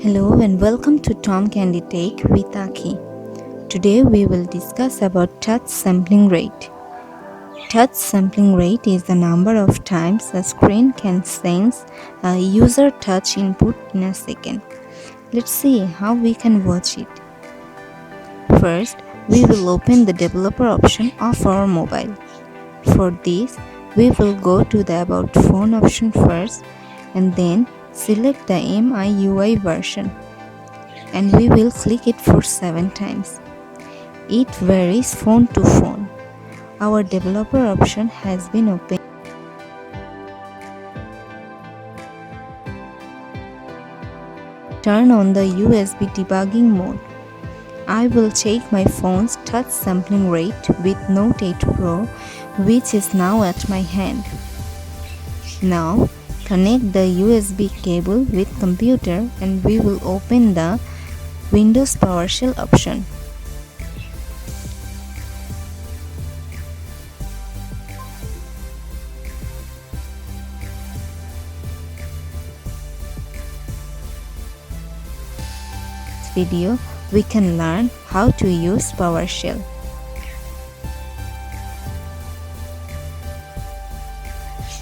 Hello and welcome to TomCandy Take with Aki. Today we will discuss about touch sampling rate. Touch sampling rate is the number of times a screen can sense a user touch input in a second. Let's see how we can watch it. First, we will open the developer option of our mobile. For this, we will go to the About Phone option first and then select the MIUI version, and we will click it for 7 times. It varies phone to phone. Our developer option has been opened. Turn on the USB debugging mode. I will check my phone's touch sampling rate with Note 8 Pro, which is now at my hand. Now, connect the USB cable with computer and we will open the Windows PowerShell option. In this video, we can learn how to use PowerShell.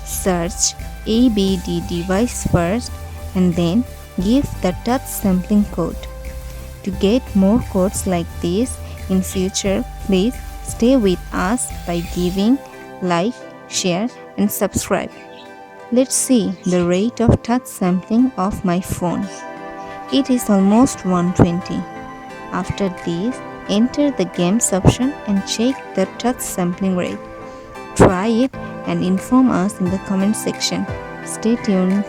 Search ABD device first and then give the touch sampling code. To get more codes like this in future, please stay with us by giving like, share and subscribe. Let's see the rate of touch sampling of my phone. It is almost 120. After this, enter the games option and check the touch sampling rate. Try it and inform us in the comment section. Stay tuned.